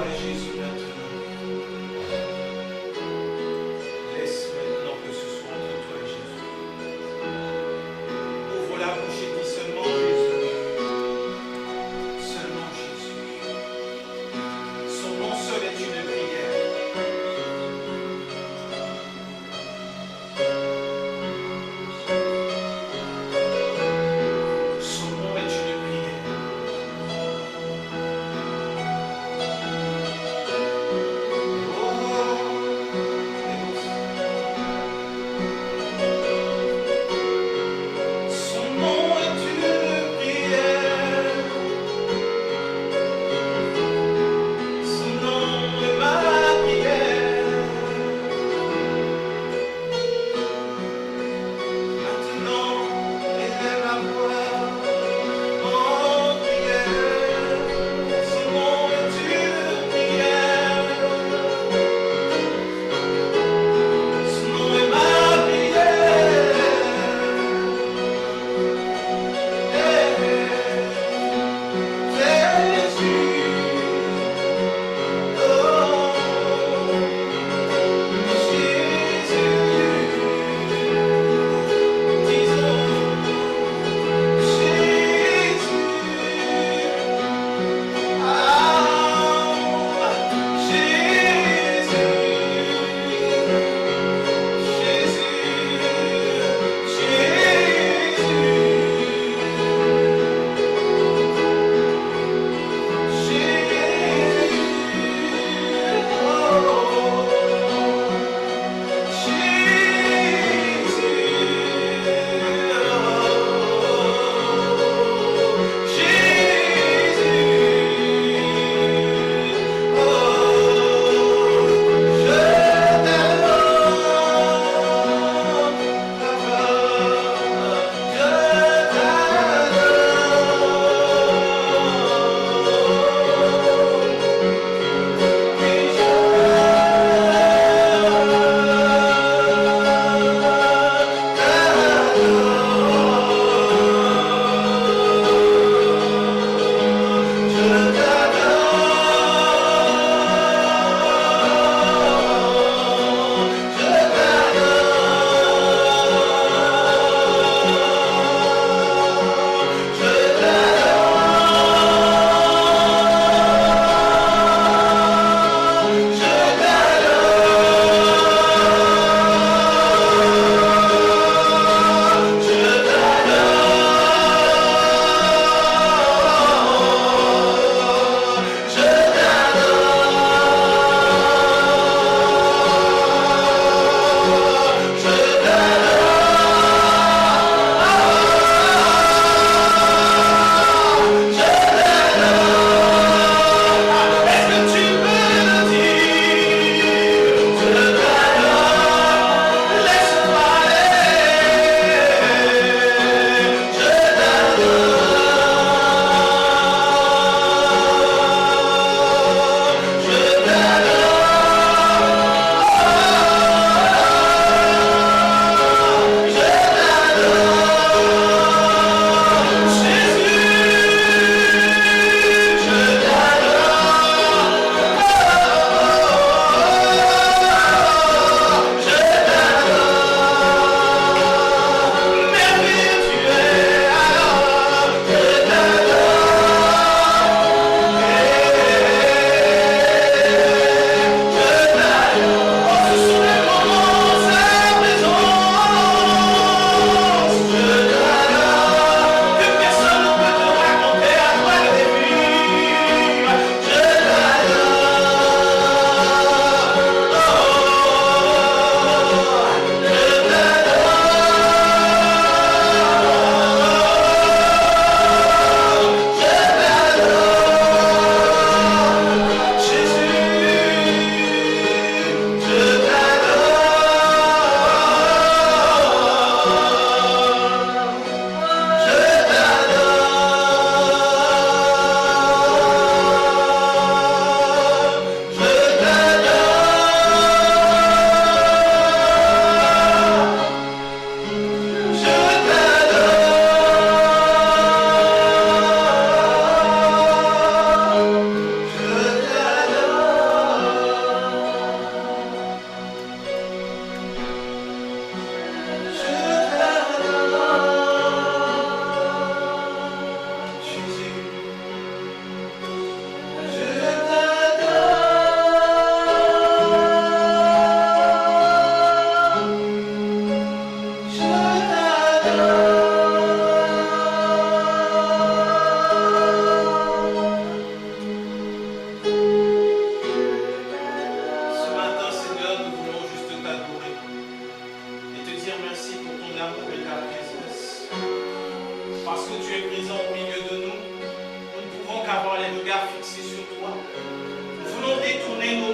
Jésus, maintenant. Laisse maintenant que ce soit entre toi et Jésus. Ouvre la bouche et dis seulement Jésus. Seulement Jésus. Son nom seul est une prière. Son nom est une prière.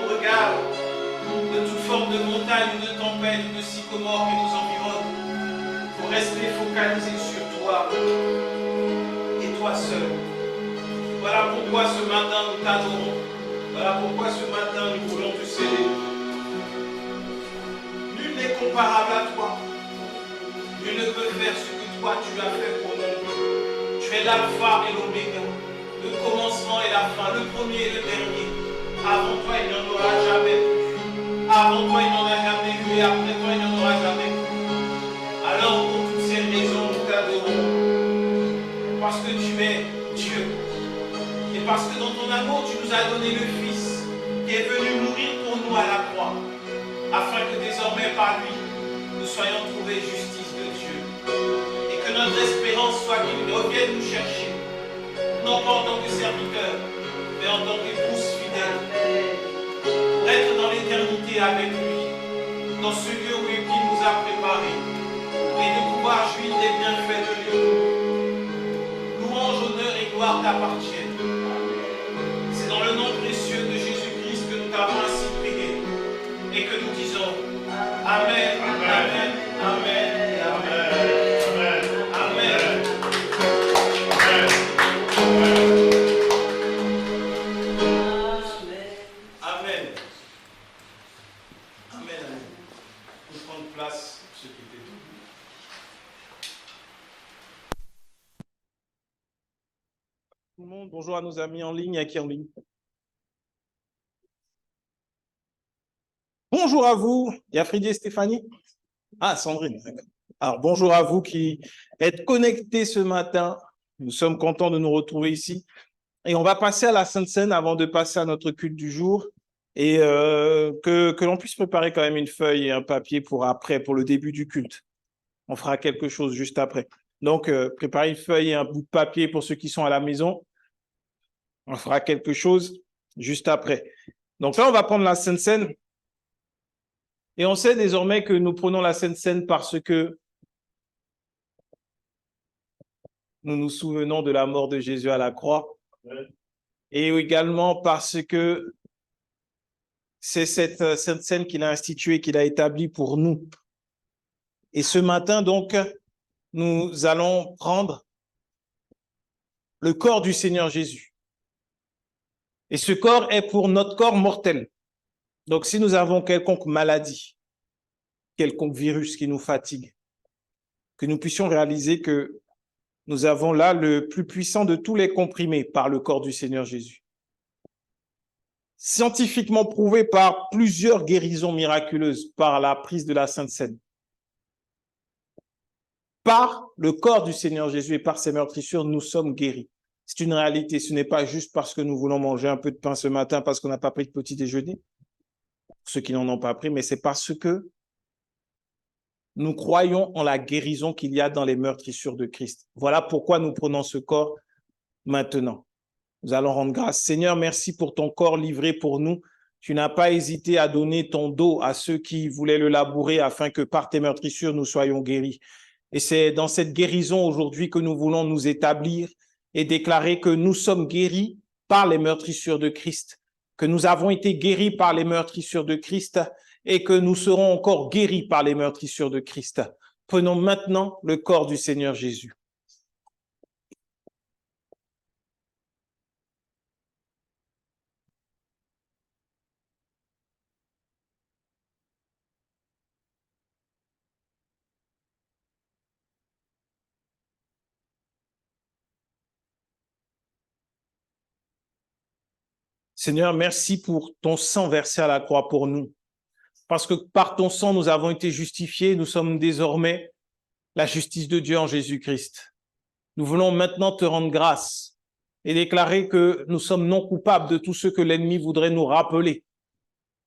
au regard de toute forme de montagne, de tempête, de sycomore qui nous environne. Il faut rester focalisé sur toi et toi seul. Voilà pourquoi ce matin nous t'adorons. Voilà pourquoi ce matin nous voulons te célébrer. Nul n'est comparable à toi. Nul ne peut faire ce que toi tu as fait pour nous. Tu es l'alpha et l'oméga, le commencement et la fin, le premier et le dernier. Avant toi, il n'y en aura jamais plus. Avant toi, il n'y en a jamais eu. Et après toi, il n'y en aura jamais plus. Alors, pour toutes ces raisons, nous t'adorons. Parce que tu es Dieu. Et parce que dans ton amour, tu nous as donné le Fils qui est venu mourir pour nous à la croix. Afin que désormais, par lui, nous soyons trouvés justice de Dieu. Et que notre espérance soit qu'il revienne nous chercher. Non pas en tant que serviteur, mais en tant qu'épouse fidèle. Pour être dans l'éternité avec lui, dans ce lieu où il nous a préparé, et de pouvoir jouir des bienfaits de Dieu. Louange, honneur et gloire t'appartiennent. C'est dans le nom précieux de Jésus-Christ que nous t'avons ainsi prié et que nous disons Amen, Amen, Amen et Amen. Amen. Amen. Amen. Nous prendre place pour ceux qui étaient debout. Tout le monde, bonjour à nos amis en ligne, à qui en ligne. Bonjour à vous, il y a Freddy et Stéphanie. Ah, Sandrine, d'accord. Alors, bonjour à vous qui êtes connectés ce matin. Nous sommes contents de nous retrouver ici. Et on va passer à la Sainte Seine avant de passer à notre culte du jour. Et que l'on puisse préparer quand même une feuille et un papier pour après, pour le début du culte. On fera quelque chose juste après. Donc, préparez une feuille et un bout de papier pour ceux qui sont à la maison. On fera quelque chose juste après. Donc là, on va prendre la Sainte Seine. Et on sait désormais que nous prenons la Sainte Seine parce que nous nous souvenons de la mort de Jésus à la croix. Et également parce que c'est cette Sainte Seine qu'il a instituée, qu'il a établie pour nous. Et ce matin, donc, nous allons prendre le corps du Seigneur Jésus. Et ce corps est pour notre corps mortel. Donc, si nous avons quelconque maladie, quelconque virus qui nous fatigue, que nous puissions réaliser que nous avons là le plus puissant de tous les comprimés par le corps du Seigneur Jésus. Scientifiquement prouvé par plusieurs guérisons miraculeuses par la prise de la Sainte Seine. Par le corps du Seigneur Jésus et par ses meurtrissures, nous sommes guéris. C'est une réalité, ce n'est pas juste parce que nous voulons manger un peu de pain ce matin parce qu'on n'a pas pris de petit déjeuner, ceux qui n'en ont pas pris, mais c'est parce que nous croyons en la guérison qu'il y a dans les meurtrissures de Christ. Voilà pourquoi nous prenons ce corps maintenant. Nous allons rendre grâce. Seigneur, merci pour ton corps livré pour nous. Tu n'as pas hésité à donner ton dos à ceux qui voulaient le labourer afin que par tes meurtrissures, nous soyons guéris. Et c'est dans cette guérison aujourd'hui que nous voulons nous établir et déclarer que nous sommes guéris par les meurtrissures de Christ, que nous avons été guéris par les meurtrissures de Christ et que nous serons encore guéris par les meurtrissures de Christ. Prenons maintenant le corps du Seigneur Jésus. Seigneur, merci pour ton sang versé à la croix pour nous. Parce que par ton sang, nous avons été justifiés. Nous sommes désormais la justice de Dieu en Jésus-Christ. Nous voulons maintenant te rendre grâce et déclarer que nous sommes non coupables de tout ce que l'ennemi voudrait nous rappeler.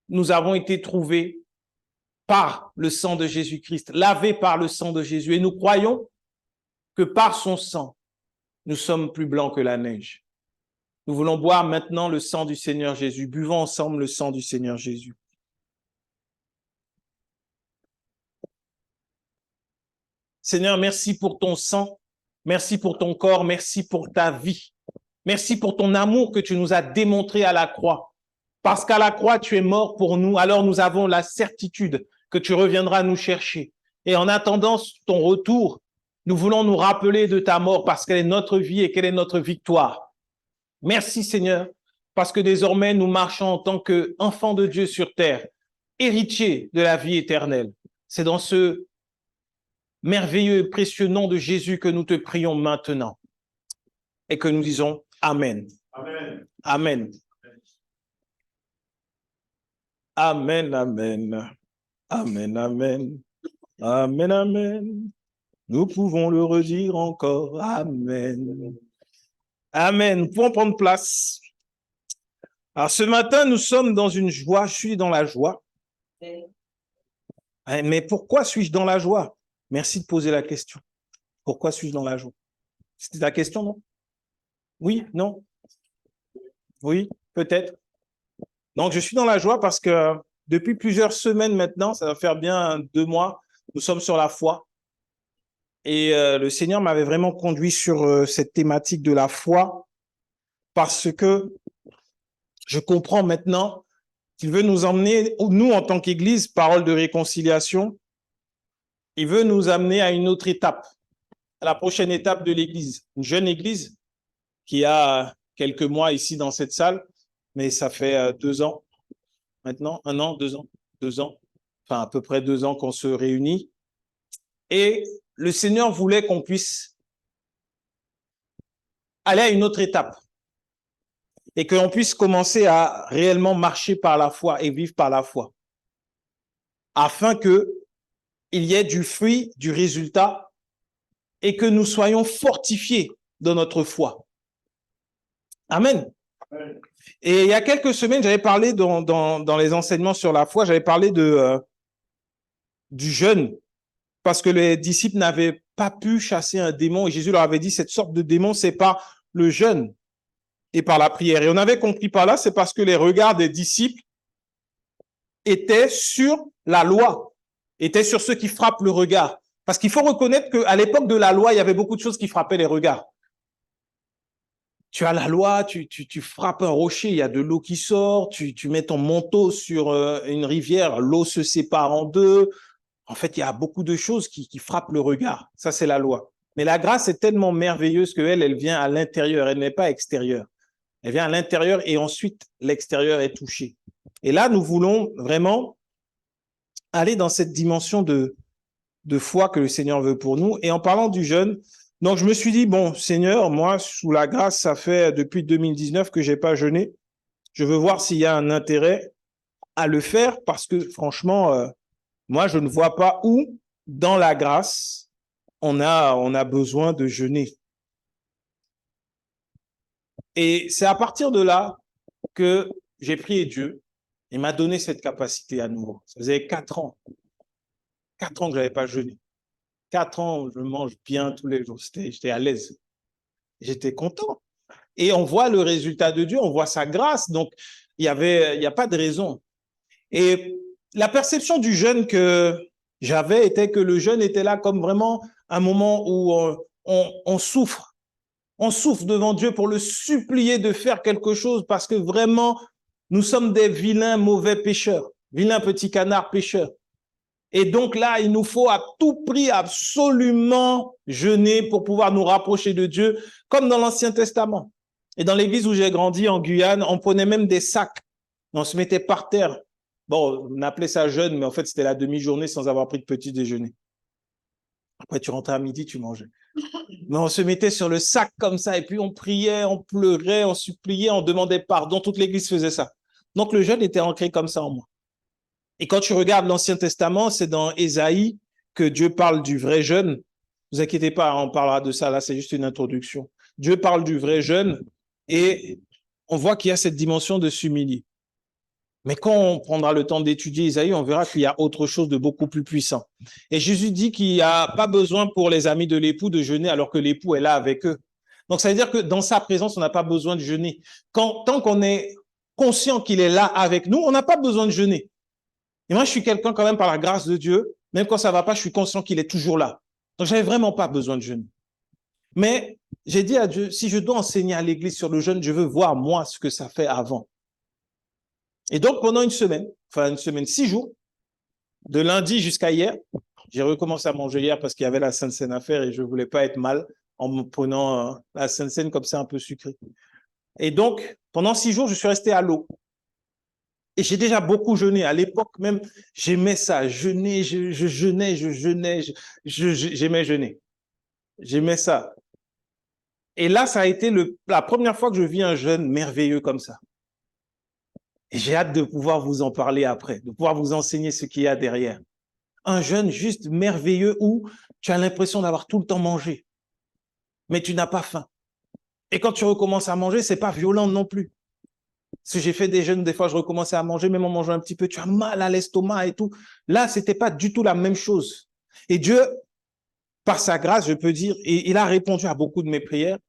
Nous avons été trouvés par le sang de Jésus-Christ, lavés par le sang de Jésus. Et nous croyons que par son sang, nous sommes plus blancs que la neige. Nous voulons boire maintenant le sang du Seigneur Jésus. Buvons ensemble le sang du Seigneur Jésus. Seigneur, merci pour ton sang, merci pour ton corps, merci pour ta vie. Merci pour ton amour que tu nous as démontré à la croix. Parce qu'à la croix, tu es mort pour nous, alors nous avons la certitude que tu reviendras nous chercher. Et en attendant ton retour, nous voulons nous rappeler de ta mort parce qu'elle est notre vie et qu'elle est notre victoire. Merci Seigneur, parce que désormais nous marchons en tant qu'enfants de Dieu sur terre, héritiers de la vie éternelle. C'est dans ce merveilleux et précieux nom de Jésus que nous te prions maintenant et que nous disons Amen. Amen. Amen. Amen, amen. Amen, amen. Amen, amen. Nous pouvons le redire encore. Amen. Amen. Nous pouvons prendre place. Alors, ce matin, nous sommes dans une joie. Je suis dans la joie. Mais pourquoi suis-je dans la joie? Merci de poser la question. Pourquoi suis-je dans la joie? C'était ta question, non? Oui, non? Oui, peut-être. Donc, je suis dans la joie parce que depuis plusieurs semaines maintenant, ça va faire bien 2 mois, nous sommes sur la foi. Et le Seigneur m'avait vraiment conduit sur cette thématique de la foi parce que je comprends maintenant qu'il veut nous emmener, nous en tant qu'Église, parole de réconciliation, il veut nous amener à une autre étape, à la prochaine étape de l'Église. Une jeune Église qui a quelques mois ici dans cette salle, mais ça fait 2 ans maintenant, 1 an, 2 ans, 2 ans, enfin à peu près 2 ans qu'on se réunit. Et le Seigneur voulait qu'on puisse aller à une autre étape et qu'on puisse commencer à réellement marcher par la foi et vivre par la foi, afin qu'il y ait du fruit, du résultat et que nous soyons fortifiés dans notre foi. Amen. Amen. Et il y a quelques semaines, j'avais parlé dans les enseignements sur la foi, j'avais parlé du jeûne, parce que les disciples n'avaient pas pu chasser un démon. Et Jésus leur avait dit, cette sorte de démon, c'est par le jeûne et par la prière. Et on avait compris par là, c'est parce que les regards des disciples étaient sur la loi, étaient sur ceux qui frappent le regard. Parce qu'il faut reconnaître qu'à l'époque de la loi, il y avait beaucoup de choses qui frappaient les regards. Tu as la loi, tu frappes un rocher, il y a de l'eau qui sort, tu mets ton manteau sur une rivière, l'eau se sépare en 2. En fait, il y a beaucoup de choses qui frappent le regard. Ça, c'est la loi. Mais la grâce est tellement merveilleuse qu'elle vient à l'intérieur, elle n'est pas extérieure. Elle vient à l'intérieur et ensuite, l'extérieur est touché. Et là, nous voulons vraiment aller dans cette dimension de foi que le Seigneur veut pour nous. Et en parlant du jeûne, donc je me suis dit, bon, Seigneur, moi, sous la grâce, ça fait depuis 2019 que j'ai pas jeûné. Je veux voir s'il y a un intérêt à le faire parce que franchement, moi, je ne vois pas où, dans la grâce, on a besoin de jeûner. Et c'est à partir de là que j'ai prié Dieu. Il m'a donné cette capacité à nouveau. Ça faisait 4 ans. 4 ans que je n'avais pas jeûné. 4 ans, je mange bien tous les jours. J'étais à l'aise. J'étais content. Et on voit le résultat de Dieu, on voit sa grâce. Donc, il y a pas de raison. Et la perception du jeûne que j'avais était que le jeûne était là comme vraiment un moment où on souffre. On souffre devant Dieu pour le supplier de faire quelque chose parce que vraiment, nous sommes des vilains, mauvais pécheurs, vilains petits canards pécheurs. Et donc là, il nous faut à tout prix absolument jeûner pour pouvoir nous rapprocher de Dieu, comme dans l'Ancien Testament. Et dans l'église où j'ai grandi en Guyane, on prenait même des sacs. On se mettait par terre. Bon, on appelait ça jeûne, mais en fait, c'était la demi-journée sans avoir pris de petit déjeuner. Après, tu rentrais à midi, tu mangeais. Mais on se mettait sur le sac comme ça, et puis on priait, on pleurait, on suppliait, on demandait pardon. Toute l'église faisait ça. Donc, le jeûne était ancré comme ça en moi. Et quand tu regardes l'Ancien Testament, c'est dans Ésaïe que Dieu parle du vrai jeûne. Ne vous inquiétez pas, on parlera de ça, là, c'est juste une introduction. Dieu parle du vrai jeûne et on voit qu'il y a cette dimension de s'humilier. Mais quand on prendra le temps d'étudier Ésaïe, on verra qu'il y a autre chose de beaucoup plus puissant. Et Jésus dit qu'il n'y a pas besoin pour les amis de l'époux de jeûner alors que l'époux est là avec eux. Donc, ça veut dire que dans sa présence, on n'a pas besoin de jeûner. Tant qu'on est conscient qu'il est là avec nous, on n'a pas besoin de jeûner. Et moi, je suis quelqu'un quand même par la grâce de Dieu, même quand ça ne va pas, je suis conscient qu'il est toujours là. Donc, je n'avais vraiment pas besoin de jeûner. Mais j'ai dit à Dieu, si je dois enseigner à l'église sur le jeûne, je veux voir moi ce que ça fait avant. Et donc, pendant une semaine, 6 jours, de lundi jusqu'à hier, j'ai recommencé à manger hier parce qu'il y avait la Sainte Seine à faire et je ne voulais pas être mal en me prenant la Sainte Seine comme ça un peu sucrée. Et donc, pendant 6 jours, je suis resté à l'eau. Et j'ai déjà beaucoup jeûné. À l'époque même, j'aimais ça. Jeûner, je jeûnais, j'aimais jeûner. J'aimais ça. Et là, ça a été la première fois que je vis un jeûne merveilleux comme ça. Et j'ai hâte de pouvoir vous en parler après, de pouvoir vous enseigner ce qu'il y a derrière. Un jeûne juste merveilleux où tu as l'impression d'avoir tout le temps mangé, mais tu n'as pas faim. Et quand tu recommences à manger, c'est pas violent non plus. Si j'ai fait des jeûnes, des fois, je recommençais à manger, même en mangeant un petit peu, tu as mal à l'estomac et tout. Là, c'était pas du tout la même chose. Et Dieu, par sa grâce, je peux dire, et il a répondu à beaucoup de mes prières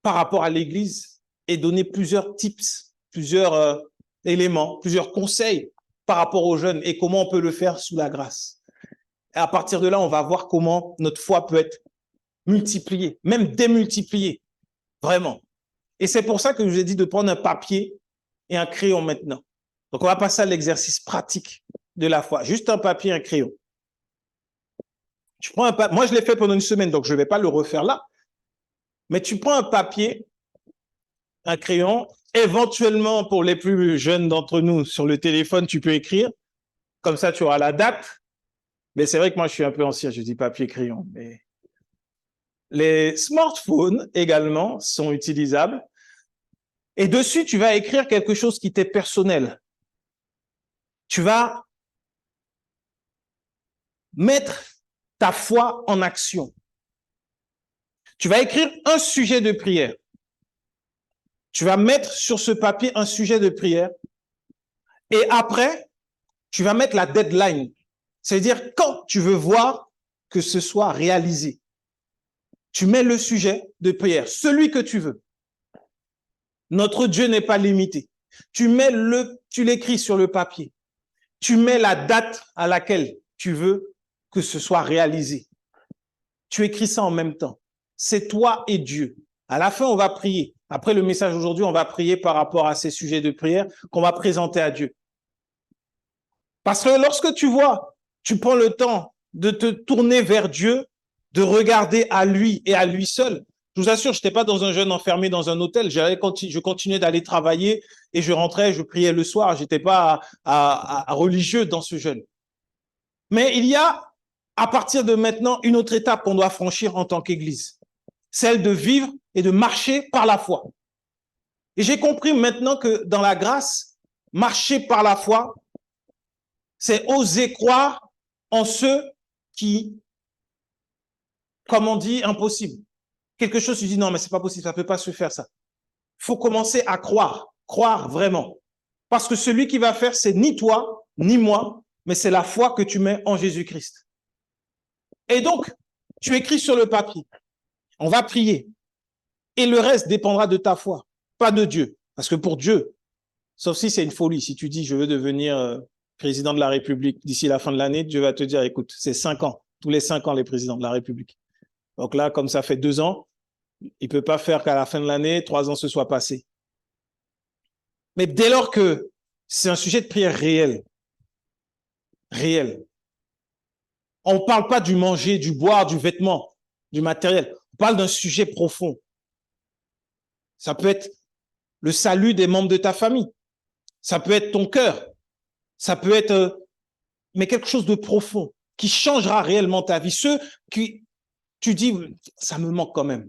par rapport à l'Église et donné plusieurs tips, plusieurs éléments, plusieurs conseils par rapport aux jeunes et comment on peut le faire sous la grâce. Et à partir de là, on va voir comment notre foi peut être multipliée, même démultipliée, vraiment. Et c'est pour ça que je vous ai dit de prendre un papier et un crayon maintenant. Donc, on va passer à l'exercice pratique de la foi. Juste un papier et un crayon. Moi, je l'ai fait pendant une semaine, donc je ne vais pas le refaire là. Mais tu prends un papier, un crayon, éventuellement, pour les plus jeunes d'entre nous, sur le téléphone, tu peux écrire. Comme ça, tu auras la date. Mais c'est vrai que moi, je suis un peu ancien, je dis papier, crayon. Mais les smartphones également sont utilisables. Et dessus, tu vas écrire quelque chose qui t'est personnel. Tu vas mettre ta foi en action. Tu vas écrire un sujet de prière. Tu vas mettre sur ce papier un sujet de prière. Et après, tu vas mettre la deadline. C'est-à-dire quand tu veux voir que ce soit réalisé. Tu mets le sujet de prière, celui que tu veux. Notre Dieu n'est pas limité. Tu l'écris sur le papier. Tu mets la date à laquelle tu veux que ce soit réalisé. Tu écris ça en même temps. C'est toi et Dieu. À la fin, on va prier. Après le message aujourd'hui, on va prier par rapport à ces sujets de prière qu'on va présenter à Dieu. Parce que lorsque tu vois, tu prends le temps de te tourner vers Dieu, de regarder à lui et à lui seul. Je vous assure, je n'étais pas dans un jeûne enfermé dans un hôtel. Je continuais d'aller travailler et je rentrais, je priais le soir. Je n'étais pas religieux dans ce jeûne. Mais il y a, à partir de maintenant, une autre étape qu'on doit franchir en tant qu'Église. Celle de vivre et de marcher par la foi. Et j'ai compris maintenant que dans la grâce, marcher par la foi, c'est oser croire en ceux qui, comme on dit, impossible. Quelque chose, tu dis non, mais c'est pas possible, ça ne peut pas se faire ça. Il faut commencer à croire vraiment. Parce que celui qui va faire, c'est ni toi, ni moi, mais c'est la foi que tu mets en Jésus-Christ. Et donc, tu écris sur le papier. On va prier. Et le reste dépendra de ta foi, pas de Dieu. Parce que pour Dieu, sauf si c'est une folie, si tu dis je veux devenir président de la République d'ici la fin de l'année, Dieu va te dire écoute, c'est 5 ans, tous les 5 ans les présidents de la République. Donc là, comme ça fait 2 ans, il ne peut pas faire qu'à la fin de l'année, 3 ans se soient passés. Mais dès lors que c'est un sujet de prière réel, on ne parle pas du manger, du boire, du vêtement, du matériel. On parle d'un sujet profond. Ça peut être le salut des membres de ta famille. Ça peut être ton cœur. Ça peut être, mais quelque chose de profond qui changera réellement ta vie. Ceux qui, tu dis, ça me manque quand même.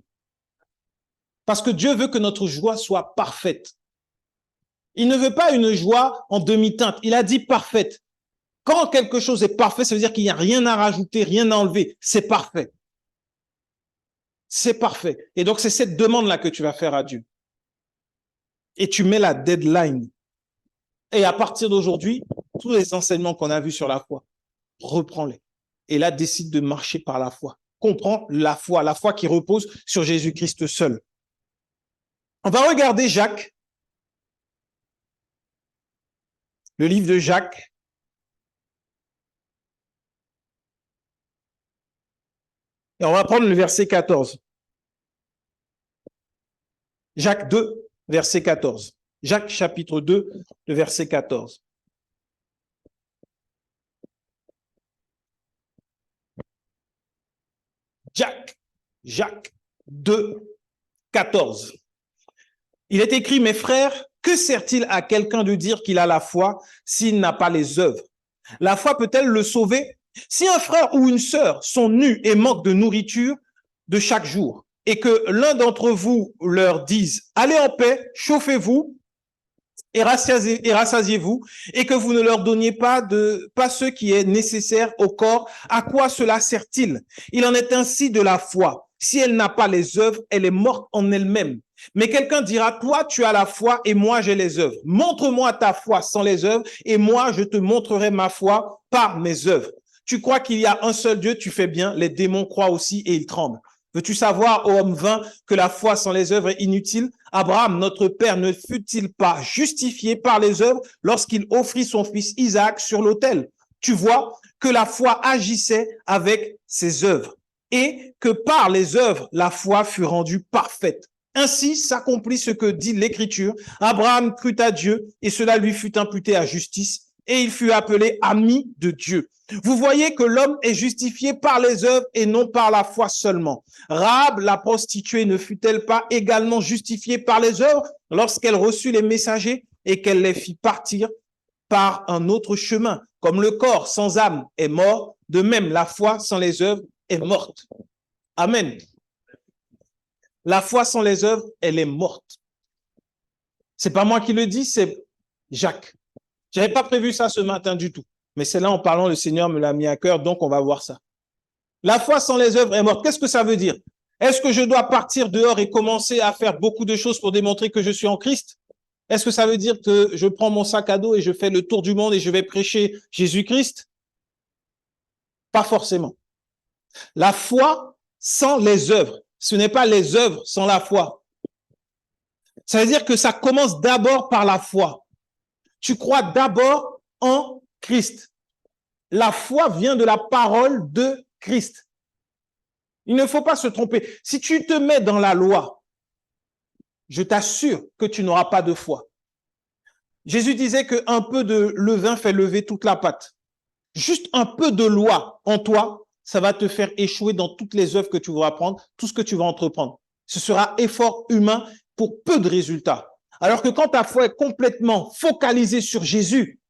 Parce que Dieu veut que notre joie soit parfaite. Il ne veut pas une joie en demi-teinte. Il a dit parfaite. Quand quelque chose est parfait, ça veut dire qu'il n'y a rien à rajouter, rien à enlever. C'est parfait. C'est parfait. Et donc, c'est cette demande-là que tu vas faire à Dieu. Et tu mets la deadline. Et à partir d'aujourd'hui, tous les enseignements qu'on a vus sur la foi, reprends-les. Et là, décide de marcher par la foi. Comprends la foi qui repose sur Jésus-Christ seul. On va regarder Jacques, le livre de Jacques. Et on va prendre le verset 14. Jacques 2, verset 14. Jacques chapitre 2, le verset 14. Jacques 2, 14. Il est écrit, mes frères, que sert-il à quelqu'un de dire qu'il a la foi s'il n'a pas les œuvres? La foi peut-elle le sauver? Si un frère ou une sœur sont nus et manquent de nourriture de chaque jour, et que l'un d'entre vous leur dise, allez en paix, chauffez-vous et rassasiez-vous, et que vous ne leur donniez pas ce qui est nécessaire au corps, à quoi cela sert-il? Il en est ainsi de la foi. Si elle n'a pas les œuvres, elle est morte en elle-même. Mais quelqu'un dira, toi, tu as la foi et moi, j'ai les œuvres. Montre-moi ta foi sans les œuvres et moi, je te montrerai ma foi par mes œuvres. Tu crois qu'il y a un seul Dieu, tu fais bien. Les démons croient aussi et ils tremblent. Veux-tu savoir, ô homme vain, que la foi sans les œuvres est inutile? Abraham, notre père, ne fut-il pas justifié par les œuvres lorsqu'il offrit son fils Isaac sur l'autel? Tu vois que la foi agissait avec ses œuvres et que par les œuvres, la foi fut rendue parfaite. Ainsi s'accomplit ce que dit l'Écriture. Abraham crut à Dieu et cela lui fut imputé à justice et il fut appelé ami de Dieu. Vous voyez que l'homme est justifié par les œuvres et non par la foi seulement. Rahab, la prostituée, ne fut-elle pas également justifiée par les œuvres lorsqu'elle reçut les messagers et qu'elle les fit partir par un autre chemin? Comme le corps sans âme est mort, de même la foi sans les œuvres est morte. Amen. La foi sans les œuvres, elle est morte. C'est pas moi qui le dis, c'est Jacques. J'avais pas prévu ça ce matin du tout. Mais c'est là, en parlant, le Seigneur me l'a mis à cœur, donc on va voir ça. La foi sans les œuvres est morte. Qu'est-ce que ça veut dire? Est-ce que je dois partir dehors et commencer à faire beaucoup de choses pour démontrer que je suis en Christ? Est-ce que ça veut dire que je prends mon sac à dos et je fais le tour du monde et je vais prêcher Jésus-Christ? Pas forcément. La foi sans les œuvres, ce n'est pas les œuvres sans la foi. Ça veut dire que ça commence d'abord par la foi. Tu crois d'abord en Christ. La foi vient de la parole de Christ. Il ne faut pas se tromper. Si tu te mets dans la loi, je t'assure que tu n'auras pas de foi. Jésus disait qu'un peu de levain fait lever toute la pâte. Juste un peu de loi en toi, ça va te faire échouer dans toutes les œuvres que tu vas prendre, tout ce que tu vas entreprendre. Ce sera effort humain pour peu de résultats. Alors que quand ta foi est complètement focalisée sur Jésus,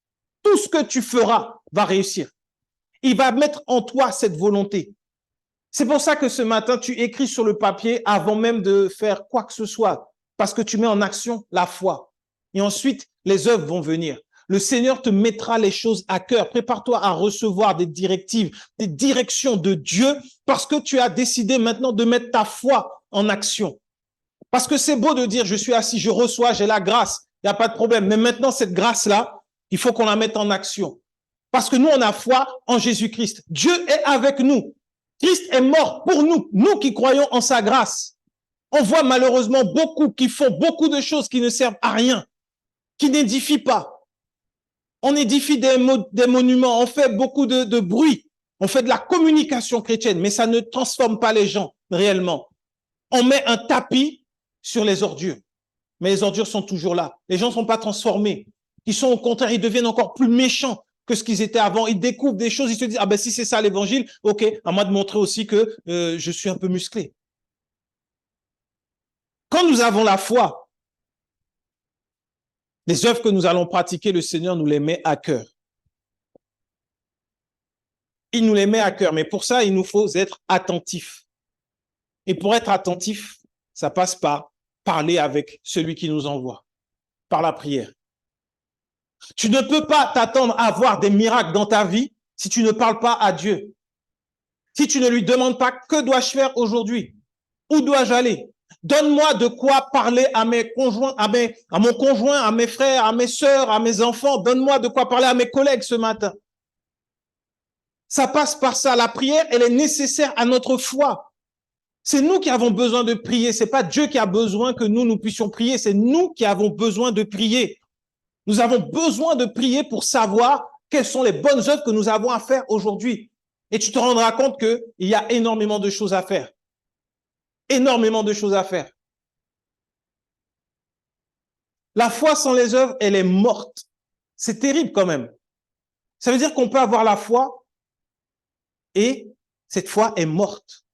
tout ce que tu feras va réussir. Il va mettre en toi cette volonté. C'est pour ça que ce matin, tu écris sur le papier avant même de faire quoi que ce soit, parce que tu mets en action la foi. Et ensuite, les œuvres vont venir. Le Seigneur te mettra les choses à cœur. Prépare-toi à recevoir des directives, des directions de Dieu, parce que tu as décidé maintenant de mettre ta foi en action. Parce que c'est beau de dire, je suis assis, je reçois, j'ai la grâce, il n'y a pas de problème. Mais maintenant, cette grâce-là, il faut qu'on la mette en action. Parce que nous, on a foi en Jésus-Christ. Dieu est avec nous. Christ est mort pour nous, nous qui croyons en sa grâce. On voit malheureusement beaucoup qui font beaucoup de choses qui ne servent à rien, qui n'édifient pas. On édifie des monuments, on fait beaucoup de bruit, on fait de la communication chrétienne, mais ça ne transforme pas les gens réellement. On met un tapis sur les ordures, mais les ordures sont toujours là. Les gens ne sont pas transformés. Ils sont au contraire, ils deviennent encore plus méchants que ce qu'ils étaient avant. Ils découvrent des choses, ils se disent, ah ben si c'est ça l'évangile, ok, à moi de montrer aussi que je suis un peu musclé. Quand nous avons la foi, les œuvres que nous allons pratiquer, le Seigneur nous les met à cœur. Il nous les met à cœur, mais pour ça, il nous faut être attentifs. Et pour être attentif, ça passe par parler avec celui qui nous envoie, par la prière. Tu ne peux pas t'attendre à voir des miracles dans ta vie si tu ne parles pas à Dieu. Si tu ne lui demandes pas que dois-je faire aujourd'hui? Où dois-je aller? Donne-moi de quoi parler à mes conjoints, à mon conjoint, à mes frères, à mes sœurs, à mes enfants. Donne-moi de quoi parler à mes collègues ce matin. Ça passe par ça. La prière, elle est nécessaire à notre foi. C'est nous qui avons besoin de prier. C'est pas Dieu qui a besoin que nous puissions prier. C'est nous qui avons besoin de prier. Nous avons besoin de prier pour savoir quelles sont les bonnes œuvres que nous avons à faire aujourd'hui. Et tu te rendras compte qu'il y a énormément de choses à faire. Énormément de choses à faire. La foi sans les œuvres, elle est morte. C'est terrible quand même. Ça veut dire qu'on peut avoir la foi et cette foi est morte.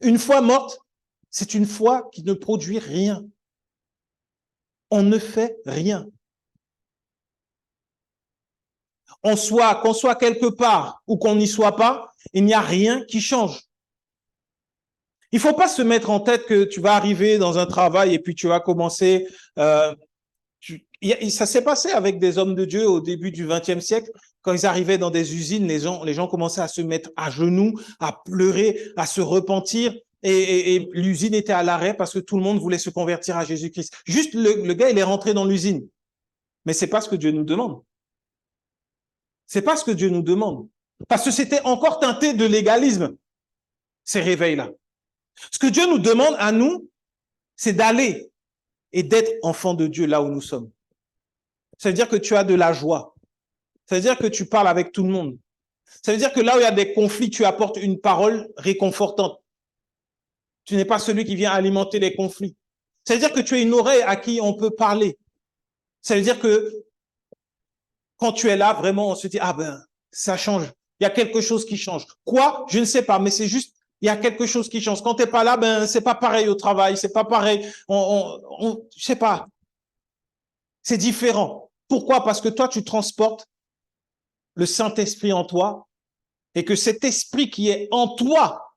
Une foi morte, c'est une foi qui ne produit rien. On ne fait rien. Qu'on soit quelque part ou qu'on n'y soit pas, il n'y a rien qui change. Il ne faut pas se mettre en tête que tu vas arriver dans un travail et puis tu vas commencer. Ça s'est passé avec des hommes de Dieu au début du XXe siècle. Quand ils arrivaient dans des usines, les gens commençaient à se mettre à genoux, à pleurer, à se repentir. Et l'usine était à l'arrêt parce que tout le monde voulait se convertir à Jésus-Christ. Juste le gars, il est rentré dans l'usine. Mais c'est pas ce que Dieu nous demande. C'est pas ce que Dieu nous demande. Parce que c'était encore teinté de légalisme, ces réveils-là. Ce que Dieu nous demande à nous, c'est d'aller et d'être enfant de Dieu là où nous sommes. Ça veut dire que tu as de la joie. Ça veut dire que tu parles avec tout le monde. Ça veut dire que là où il y a des conflits, tu apportes une parole réconfortante. Tu n'es pas celui qui vient alimenter les conflits. Ça veut dire que tu as une oreille à qui on peut parler. Ça veut dire que quand tu es là, vraiment, on se dit, ah ben, ça change. Il y a quelque chose qui change. Quoi? Je ne sais pas, mais c'est juste, il y a quelque chose qui change. Quand tu n'es pas là, ben, c'est pas pareil au travail, c'est pas pareil. Je sais pas. C'est différent. Pourquoi? Parce que toi, tu transportes le Saint-Esprit en toi et que cet esprit qui est en toi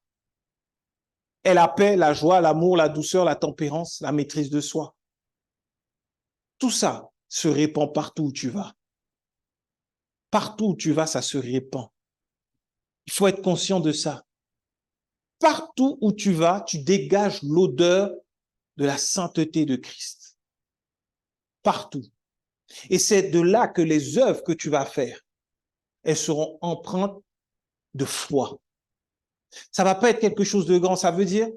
est la paix, la joie, l'amour, la douceur, la tempérance, la maîtrise de soi. Tout ça se répand partout où tu vas. Partout où tu vas, ça se répand. Il faut être conscient de ça. Partout où tu vas, tu dégages l'odeur de la sainteté de Christ. Partout. Et c'est de là que les œuvres que tu vas faire, elles seront empreintes de foi. Ça va pas être quelque chose de grand. Ça veut dire,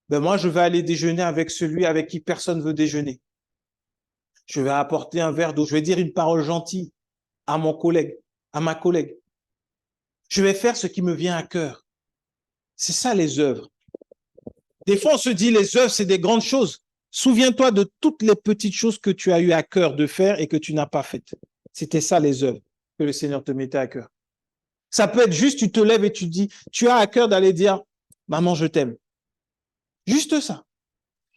ben moi, je vais aller déjeuner avec celui avec qui personne veut déjeuner. Je vais apporter un verre d'eau. Je vais dire une parole gentille à mon collègue, à ma collègue. Je vais faire ce qui me vient à cœur. C'est ça les œuvres. Des fois, on se dit les œuvres, c'est des grandes choses. Souviens-toi de toutes les petites choses que tu as eu à cœur de faire et que tu n'as pas faites. C'était ça les œuvres que le Seigneur te mettait à cœur. Ça peut être juste, tu te lèves et tu dis, tu as à cœur d'aller dire, maman, je t'aime. Juste ça.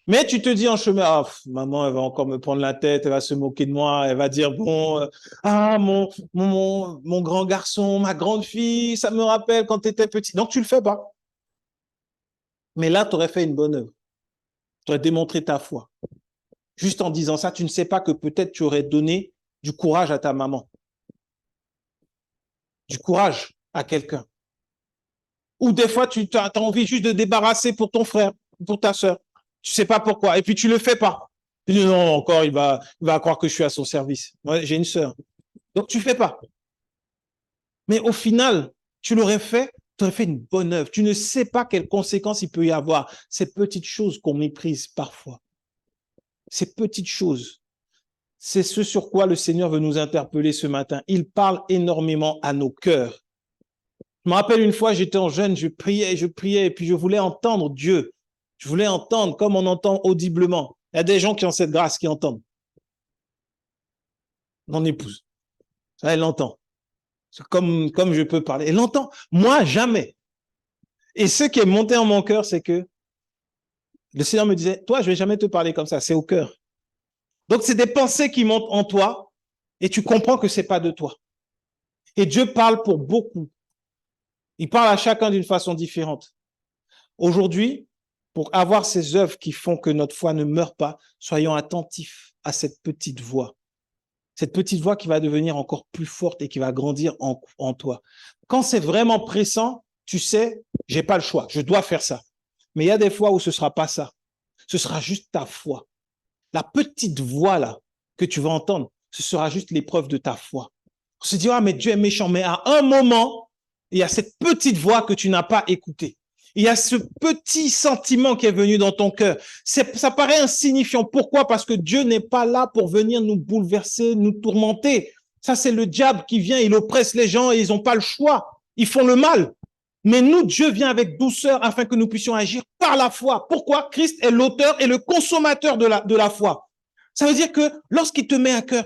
Mais tu te dis en chemin, ah, maman, elle va encore me prendre la tête, elle va se moquer de moi, elle va dire, bon, mon grand garçon, ma grande fille, ça me rappelle quand tu étais petit. Donc, tu le fais pas. Mais là, tu aurais fait une bonne œuvre. Tu aurais démontré ta foi. Juste en disant ça, tu ne sais pas que peut-être tu aurais donné du courage à ta maman. Du courage à quelqu'un. Ou des fois, tu as envie juste de débarrasser pour ton frère, pour ta sœur. Tu sais pas pourquoi. Et puis, tu le fais pas. Tu dis, non, encore, il va croire que je suis à son service. Moi, j'ai une sœur. Donc, tu fais pas. Mais au final, tu l'aurais fait, tu aurais fait une bonne œuvre. Tu ne sais pas quelles conséquences il peut y avoir. Ces petites choses qu'on méprise parfois. Ces petites choses. C'est ce sur quoi le Seigneur veut nous interpeller ce matin. Il parle énormément à nos cœurs. Je me rappelle une fois, j'étais en jeune, je priais, et puis je voulais entendre Dieu. Je voulais entendre comme on entend audiblement. Il y a des gens qui ont cette grâce, qui entendent. Mon épouse, elle l'entend. C'est comme je peux parler. Elle l'entend. Moi, jamais. Et ce qui est monté en mon cœur, c'est que le Seigneur me disait, toi, je ne vais jamais te parler comme ça, c'est au cœur. Donc, c'est des pensées qui montent en toi et tu comprends que ce n'est pas de toi. Et Dieu parle pour beaucoup. Il parle à chacun d'une façon différente. Aujourd'hui, pour avoir ces œuvres qui font que notre foi ne meurt pas, soyons attentifs à cette petite voix. Cette petite voix qui va devenir encore plus forte et qui va grandir en toi. Quand c'est vraiment pressant, tu sais, j'ai pas le choix, je dois faire ça. Mais il y a des fois où ce sera pas ça. Ce sera juste ta foi. La petite voix là que tu vas entendre, ce sera juste l'épreuve de ta foi. On se dit, ah, mais Dieu est méchant. Mais à un moment, il y a cette petite voix que tu n'as pas écoutée. Il y a ce petit sentiment qui est venu dans ton cœur. Ça paraît insignifiant. Pourquoi? Parce que Dieu n'est pas là pour venir nous bouleverser, nous tourmenter. Ça, c'est le diable qui vient, il oppresse les gens et ils n'ont pas le choix. Ils font le mal. Mais nous, Dieu vient avec douceur afin que nous puissions agir par la foi. Pourquoi? Christ est l'auteur et le consommateur de la foi. Ça veut dire que lorsqu'il te met à cœur,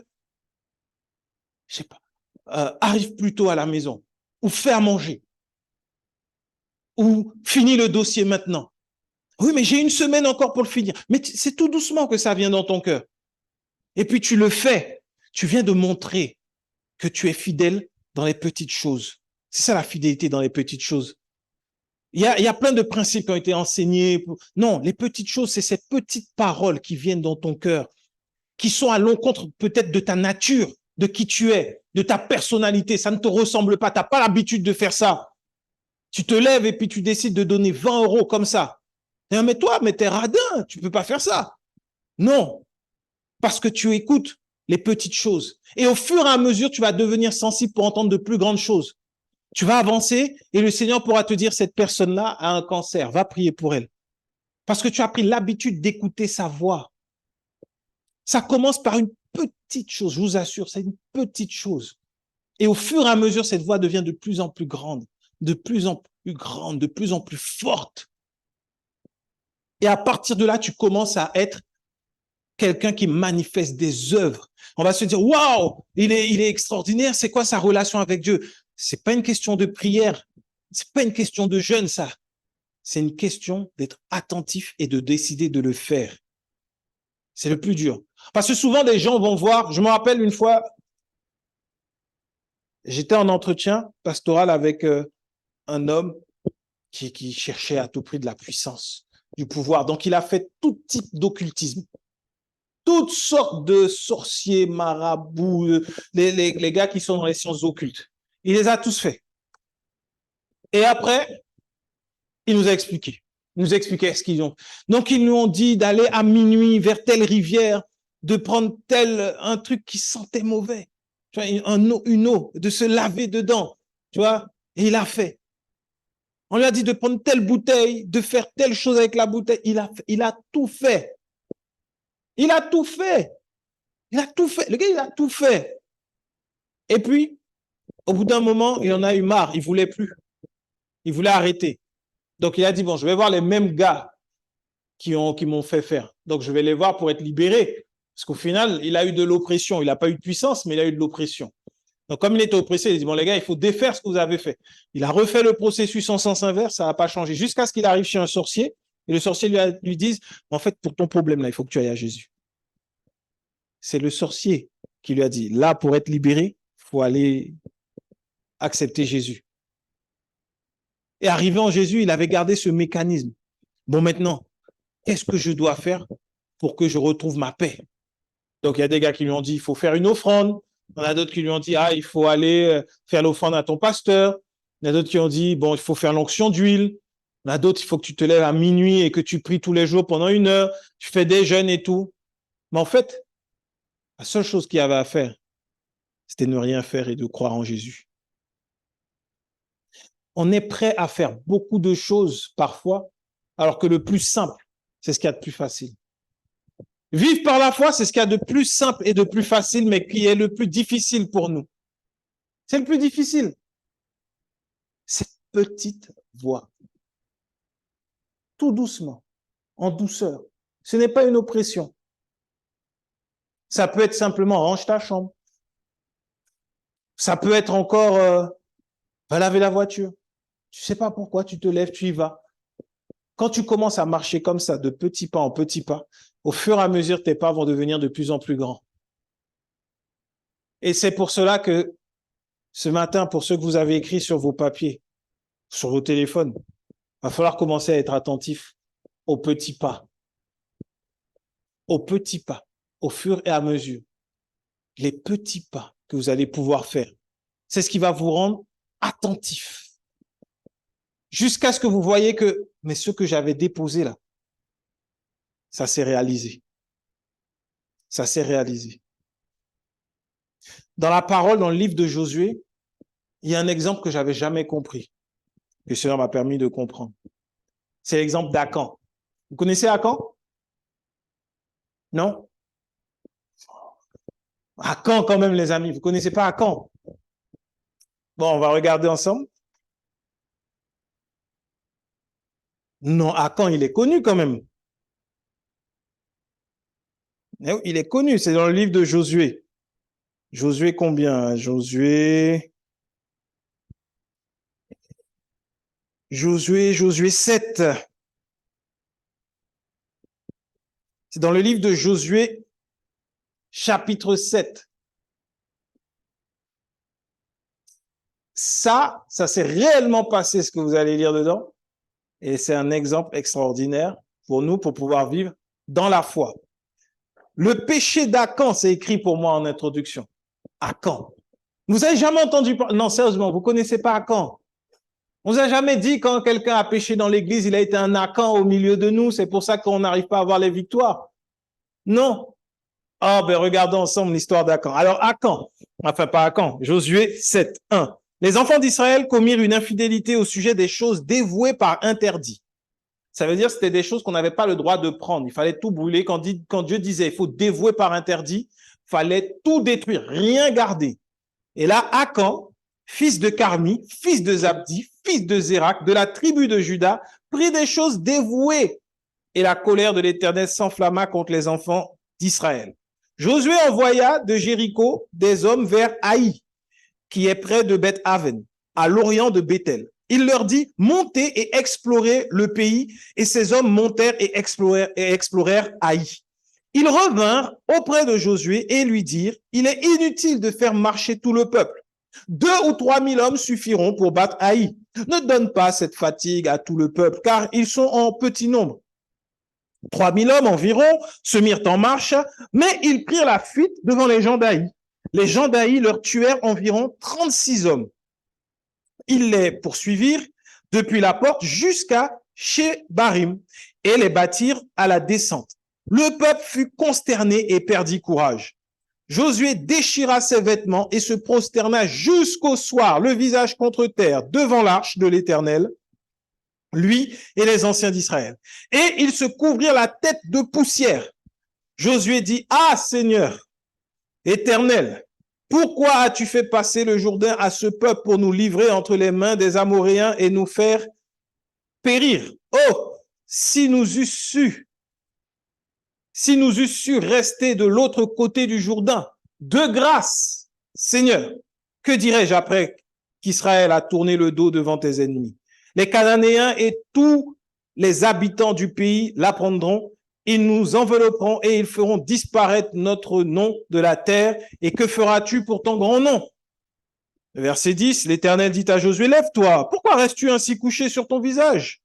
je sais pas, arrive plus tôt à la maison, ou fais à manger, ou finis le dossier maintenant. Oui, mais j'ai une semaine encore pour le finir. Mais c'est tout doucement que ça vient dans ton cœur. Et puis tu le fais. Tu viens de montrer que tu es fidèle dans les petites choses. C'est ça la fidélité dans les petites choses. Il y a plein de principes qui ont été enseignés. Non, les petites choses, c'est ces petites paroles qui viennent dans ton cœur, qui sont à l'encontre peut-être de ta nature, de qui tu es, de ta personnalité. Ça ne te ressemble pas. Tu n'as pas l'habitude de faire ça. Tu te lèves et puis tu décides de donner 20 € comme ça. Mais toi, mais t'es radin, tu ne peux pas faire ça. Non, parce que tu écoutes les petites choses. Et au fur et à mesure, tu vas devenir sensible pour entendre de plus grandes choses. Tu vas avancer et le Seigneur pourra te dire, cette personne-là a un cancer, va prier pour elle. Parce que tu as pris l'habitude d'écouter sa voix. Ça commence par une petite chose, je vous assure, c'est une petite chose. Et au fur et à mesure, cette voix devient de plus en plus grande, de plus en plus grande, de plus en plus forte. Et à partir de là, tu commences à être quelqu'un qui manifeste des œuvres. On va se dire, waouh, il est extraordinaire. C'est quoi sa relation avec Dieu? C'est pas une question de prière. C'est pas une question de jeûne, ça. C'est une question d'être attentif et de décider de le faire. C'est le plus dur. Parce que souvent, des gens vont voir, je me rappelle une fois, j'étais en entretien pastoral avec un homme qui cherchait à tout prix de la puissance, du pouvoir. Donc, il a fait tout type d'occultisme. Toutes sortes de sorciers, marabouts, les gars qui sont dans les sciences occultes. Il les a tous faits. Et après, il nous a expliqué. Il nous expliquait ce qu'ils ont. Donc, ils nous ont dit d'aller à minuit vers telle rivière, de prendre un truc qui sentait mauvais, tu vois, une eau, de se laver dedans, tu vois. Et il a fait. On lui a dit de prendre telle bouteille, de faire telle chose avec la bouteille. Il a tout fait. Il a tout fait. Il a tout fait. Le gars, il a tout fait. Et puis, au bout d'un moment, il en a eu marre. Il voulait plus. Il voulait arrêter. Donc, il a dit, bon, je vais voir les mêmes gars qui m'ont fait faire. Donc, je vais les voir pour être libéré. Parce qu'au final, il a eu de l'oppression. Il n'a pas eu de puissance, mais il a eu de l'oppression. Donc, comme il était oppressé, il a dit, bon, les gars, il faut défaire ce que vous avez fait. Il a refait le processus en sens inverse, ça n'a pas changé. Jusqu'à ce qu'il arrive chez un sorcier, et le sorcier lui dise, en fait, pour ton problème, là, il faut que tu ailles à Jésus. C'est le sorcier qui lui a dit, là, pour être libéré, il faut aller accepter Jésus. Et arrivé en Jésus, il avait gardé ce mécanisme. Bon, maintenant, qu'est-ce que je dois faire pour que je retrouve ma paix? Donc, il y a des gars qui lui ont dit, il faut faire une offrande. Il y en a d'autres qui lui ont dit, il faut aller faire l'offrande à ton pasteur. Il y en a d'autres qui ont dit, bon, il faut faire l'onction d'huile. Il y en a d'autres, il faut que tu te lèves à minuit et que tu pries tous les jours pendant 1 heure. Tu fais des jeûnes et tout. Mais en fait, la seule chose qu'il y avait à faire, c'était de ne rien faire et de croire en Jésus. On est prêt à faire beaucoup de choses parfois, alors que le plus simple, c'est ce qu'il y a de plus facile. Vivre par la foi, c'est ce qu'il y a de plus simple et de plus facile, mais qui est le plus difficile pour nous. C'est le plus difficile. Cette petite voix. Tout doucement, en douceur. Ce n'est pas une oppression. Ça peut être simplement range ta chambre. Ça peut être encore va laver la voiture. Tu ne sais pas pourquoi, tu te lèves, tu y vas. Quand tu commences à marcher comme ça, de petits pas en petits pas, au fur et à mesure, tes pas vont devenir de plus en plus grands. Et c'est pour cela que ce matin, pour ceux que vous avez écrits sur vos papiers, sur vos téléphones, il va falloir commencer à être attentif aux petits pas. Aux petits pas, au fur et à mesure. Les petits pas que vous allez pouvoir faire. C'est ce qui va vous rendre attentif. Jusqu'à ce que vous voyez que, mais ce que j'avais déposé là, ça s'est réalisé. Ça s'est réalisé. Dans la parole, dans le livre de Josué, il y a un exemple que je n'avais jamais compris, que le Seigneur m'a permis de comprendre. C'est l'exemple d'Akan. Vous connaissez Akan? Non? Akan quand même, les amis. Vous ne connaissez pas Akan? Bon, on va regarder ensemble. Non, Akan, il est connu quand même. Il est connu, c'est dans le livre de Josué. Josué combien? Josué 7. C'est dans le livre de Josué, chapitre 7. Ça s'est réellement passé, ce que vous allez lire dedans. Et c'est un exemple extraordinaire pour nous, pour pouvoir vivre dans la foi. Le péché d'Akan, c'est écrit pour moi en introduction. Akan. Vous avez jamais entendu parler? Non, sérieusement, vous connaissez pas Akan? On vous a jamais dit quand quelqu'un a péché dans l'église, il a été un Akan au milieu de nous, c'est pour ça qu'on n'arrive pas à avoir les victoires. Non. Ah, ben regardons ensemble l'histoire d'Akan. Alors, Akan, enfin pas Akan, Josué 7, 1. Les enfants d'Israël commirent une infidélité au sujet des choses dévouées par interdit. Ça veut dire que c'était des choses qu'on n'avait pas le droit de prendre. Il fallait tout brûler. Quand Dieu disait il faut dévouer par interdit, il fallait tout détruire, rien garder. Et là, Akan, fils de Carmi, fils de Zabdi, fils de Zérak, de la tribu de Juda, prit des choses dévouées. Et la colère de l'Éternel s'enflamma contre les enfants d'Israël. Josué envoya de Jéricho des hommes vers Haï, qui est près de Beth-Aven, à l'orient de Bethel. Il leur dit, montez et explorez le pays. Et ces hommes montèrent et explorèrent Haï. Ils revinrent auprès de Josué et lui dirent, il est inutile de faire marcher tout le peuple. 2 ou 3 000 hommes suffiront pour battre Haï. Ne donne pas cette fatigue à tout le peuple, car ils sont en petit nombre. 3 000 hommes environ se mirent en marche, mais ils prirent la fuite devant les gens d'Haï. Les gens d'Haï leur tuèrent environ 36 hommes. Ils les poursuivirent depuis la porte jusqu'à chez Barim et les battirent à la descente. Le peuple fut consterné et perdit courage. Josué déchira ses vêtements et se prosterna jusqu'au soir, le visage contre terre, devant l'arche de l'Éternel, lui et les anciens d'Israël. Et ils se couvrirent la tête de poussière. Josué dit, ah Seigneur, Éternel, pourquoi as-tu fait passer le Jourdain à ce peuple pour nous livrer entre les mains des Amoréens et nous faire périr? Oh, si nous eussions su rester de l'autre côté du Jourdain, de grâce, Seigneur, que dirais-je après qu'Israël a tourné le dos devant tes ennemis? Les Cananéens et tous les habitants du pays l'apprendront. Ils nous envelopperont et ils feront disparaître notre nom de la terre. Et que feras-tu pour ton grand nom? Verset 10, l'Éternel dit à Josué, lève-toi, pourquoi restes-tu ainsi couché sur ton visage?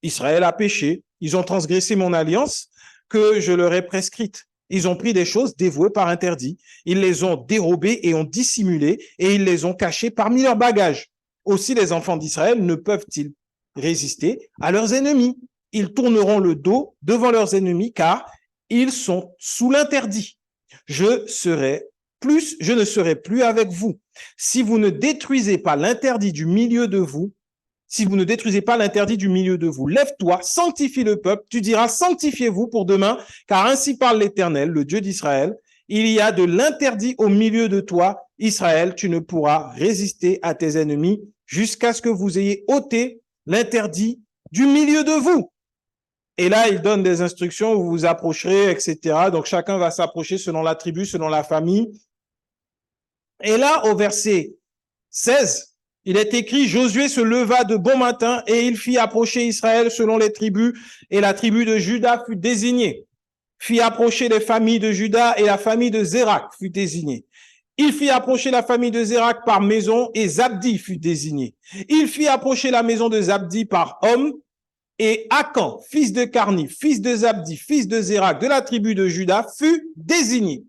Israël a péché, ils ont transgressé mon alliance que je leur ai prescrite. Ils ont pris des choses dévouées par interdit. Ils les ont dérobées et ont dissimulées et ils les ont cachées parmi leurs bagages. Aussi les enfants d'Israël ne peuvent-ils résister à leurs ennemis? Ils tourneront le dos devant leurs ennemis car ils sont sous l'interdit. Je ne serai plus avec vous. Si vous ne détruisez pas l'interdit du milieu de vous, lève-toi, sanctifie le peuple, tu diras sanctifiez-vous pour demain, car ainsi parle l'Éternel, le Dieu d'Israël. Il y a de l'interdit au milieu de toi, Israël, tu ne pourras résister à tes ennemis jusqu'à ce que vous ayez ôté l'interdit du milieu de vous. Et là, il donne des instructions, vous vous approcherez, etc. Donc, chacun va s'approcher selon la tribu, selon la famille. Et là, au verset 16, il est écrit, Josué se leva de bon matin et il fit approcher Israël selon les tribus, et la tribu de Juda fut désignée. Fit approcher les familles de Juda et la famille de Zérak fut désignée. Il fit approcher la famille de Zérak par maison et Zabdi fut désigné. Il fit approcher la maison de Zabdi par homme. Et Akan, fils de Carni, fils de Zabdi, fils de Zérak, de la tribu de Juda, fut désigné.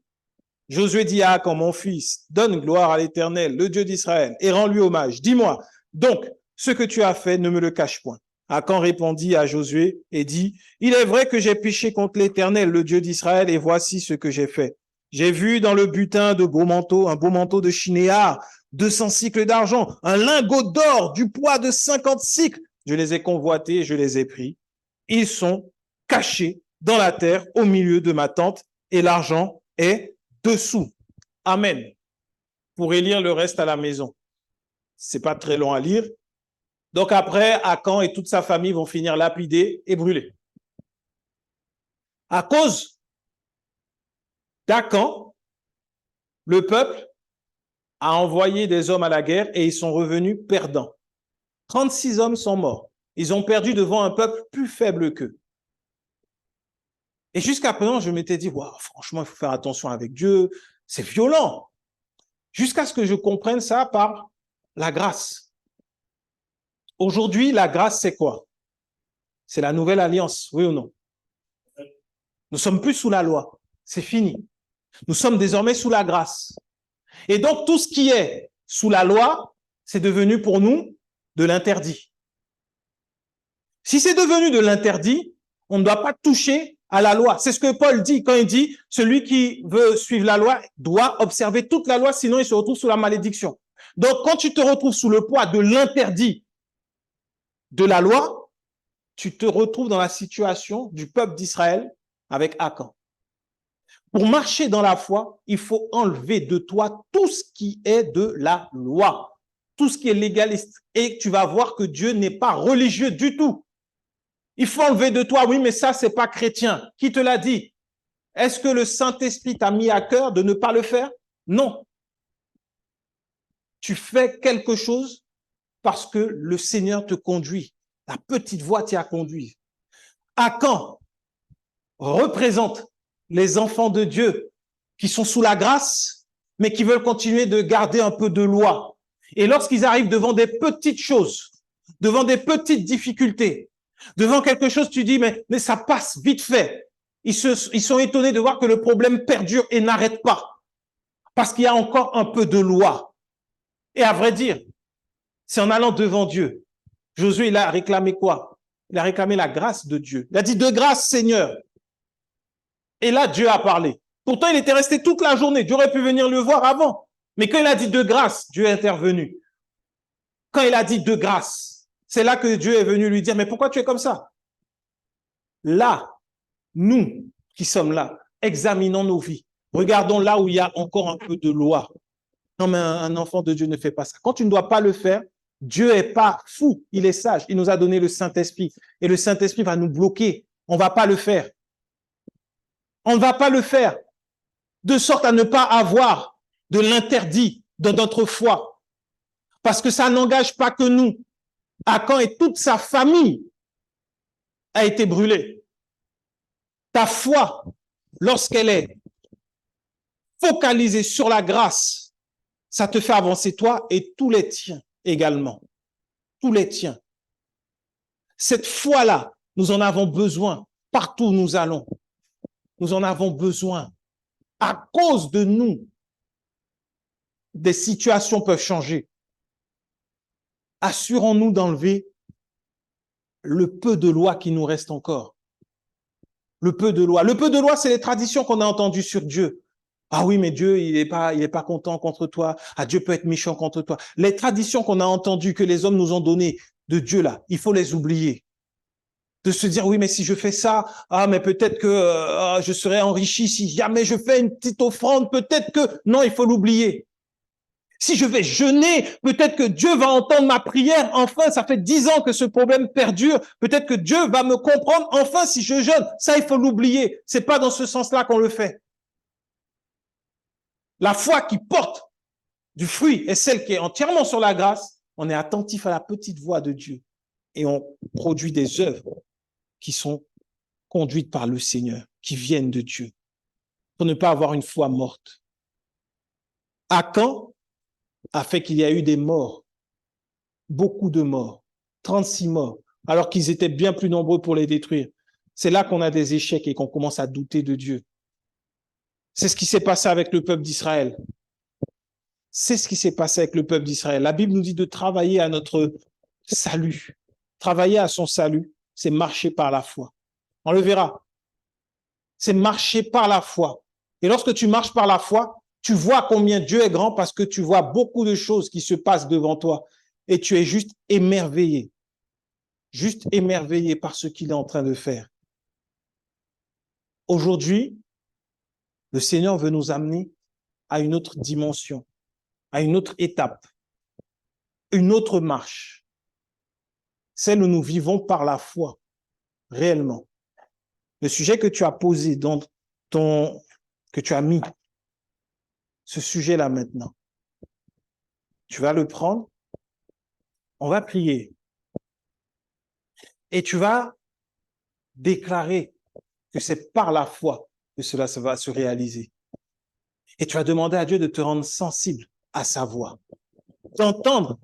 Josué dit à Akan, mon fils, donne gloire à l'Éternel, le Dieu d'Israël, et rends-lui hommage. Dis-moi, donc, ce que tu as fait, ne me le cache point. Akan répondit à Josué et dit, il est vrai que j'ai péché contre l'Éternel, le Dieu d'Israël, et voici ce que j'ai fait. J'ai vu dans le butin de beaux manteaux, un beau manteau de chinéar, 200 cycles d'argent, un lingot d'or du poids de 50 cycles. Je les ai convoités, je les ai pris. Ils sont cachés dans la terre au milieu de ma tente et l'argent est dessous. Amen. Vous pourrez lire le reste à la maison. C'est pas très long à lire. Donc après, Akan et toute sa famille vont finir lapidés et brûlés. À cause d'Akan, le peuple a envoyé des hommes à la guerre et ils sont revenus perdants. 36 hommes sont morts. Ils ont perdu devant un peuple plus faible qu'eux. Et jusqu'à présent, je m'étais dit, wow, franchement, il faut faire attention avec Dieu, c'est violent. Jusqu'à ce que je comprenne ça par la grâce. Aujourd'hui, la grâce, c'est quoi? C'est la nouvelle alliance, oui ou non? Nous ne sommes plus sous la loi, c'est fini. Nous sommes désormais sous la grâce. Et donc, tout ce qui est sous la loi, c'est devenu pour nous de l'interdit. Si c'est devenu de l'interdit, on ne doit pas toucher à la loi. C'est ce que Paul dit quand il dit « Celui qui veut suivre la loi doit observer toute la loi, sinon il se retrouve sous la malédiction. » Donc, quand tu te retrouves sous le poids de l'interdit de la loi, tu te retrouves dans la situation du peuple d'Israël avec Akan. Pour marcher dans la foi, il faut enlever de toi tout ce qui est de la loi, tout ce qui est légaliste. Et tu vas voir que Dieu n'est pas religieux du tout. Il faut enlever de toi, oui, mais ça, c'est pas chrétien. Qui te l'a dit? Est-ce que le Saint-Esprit t'a mis à cœur de ne pas le faire? Non. Tu fais quelque chose parce que le Seigneur te conduit. La petite voix t'y a conduit. Akan représente les enfants de Dieu qui sont sous la grâce, mais qui veulent continuer de garder un peu de loi. Et lorsqu'ils arrivent devant des petites choses, devant des petites difficultés, devant quelque chose, tu dis, mais ça passe vite fait. Ils sont étonnés de voir que le problème perdure et n'arrête pas. Parce qu'il y a encore un peu de loi. Et à vrai dire, c'est en allant devant Dieu. Josué, il a réclamé quoi? Il a réclamé la grâce de Dieu. Il a dit, de grâce, Seigneur. Et là, Dieu a parlé. Pourtant, il était resté toute la journée. Dieu aurait pu venir le voir avant. Mais quand il a dit de grâce, Dieu est intervenu. Quand il a dit de grâce, c'est là que Dieu est venu lui dire, mais pourquoi tu es comme ça? Là, nous qui sommes là, examinons nos vies. Regardons là où il y a encore un peu de loi. Non, mais un enfant de Dieu ne fait pas ça. Quand tu ne dois pas le faire, Dieu n'est pas fou, il est sage. Il nous a donné le Saint-Esprit. Et le Saint-Esprit va nous bloquer. On ne va pas le faire. On ne va pas le faire. De sorte à ne pas avoir de l'interdit dans notre foi. Parce que ça n'engage pas que nous. Akan et toute sa famille a été brûlée. Ta foi, lorsqu'elle est focalisée sur la grâce, ça te fait avancer toi et tous les tiens également. Tous les tiens. Cette foi-là, nous en avons besoin partout où nous allons. Nous en avons besoin. À cause de nous, des situations peuvent changer. Assurons-nous d'enlever le peu de loi qui nous reste encore. Le peu de loi. Le peu de loi, c'est les traditions qu'on a entendues sur Dieu. Ah oui, mais Dieu, il est pas content contre toi. Ah, Dieu peut être méchant contre toi. Les traditions qu'on a entendues, que les hommes nous ont données de Dieu là, il faut les oublier. De se dire, oui, mais si je fais ça, ah, mais peut-être que je serai enrichi. Si jamais je fais une petite offrande, peut-être que... Non, il faut l'oublier. Si je vais jeûner, peut-être que Dieu va entendre ma prière. Enfin, ça fait 10 ans que ce problème perdure. Peut-être que Dieu va me comprendre. Enfin, si je jeûne, ça, il faut l'oublier. C'est pas dans ce sens-là qu'on le fait. La foi qui porte du fruit est celle qui est entièrement sur la grâce. On est attentif à la petite voix de Dieu et on produit des œuvres qui sont conduites par le Seigneur, qui viennent de Dieu, pour ne pas avoir une foi morte. Akan a fait qu'il y a eu des morts, beaucoup de morts, 36 morts, alors qu'ils étaient bien plus nombreux pour les détruire. C'est là qu'on a des échecs et qu'on commence à douter de Dieu. C'est ce qui s'est passé avec le peuple d'Israël. C'est ce qui s'est passé avec le peuple d'Israël. La Bible nous dit de travailler à notre salut. Travailler à son salut, c'est marcher par la foi. On le verra. C'est marcher par la foi. Et lorsque tu marches par la foi, tu vois combien Dieu est grand parce que tu vois beaucoup de choses qui se passent devant toi et tu es juste émerveillé par ce qu'il est en train de faire. Aujourd'hui, le Seigneur veut nous amener à une autre dimension, à une autre étape, une autre marche, celle où nous vivons par la foi, réellement. Le sujet que tu as posé dans ton que tu as mis, ce sujet-là maintenant. Tu vas le prendre, on va prier. Et tu vas déclarer que c'est par la foi que cela va se réaliser. Et tu vas demander à Dieu de te rendre sensible à sa voix, d'entendre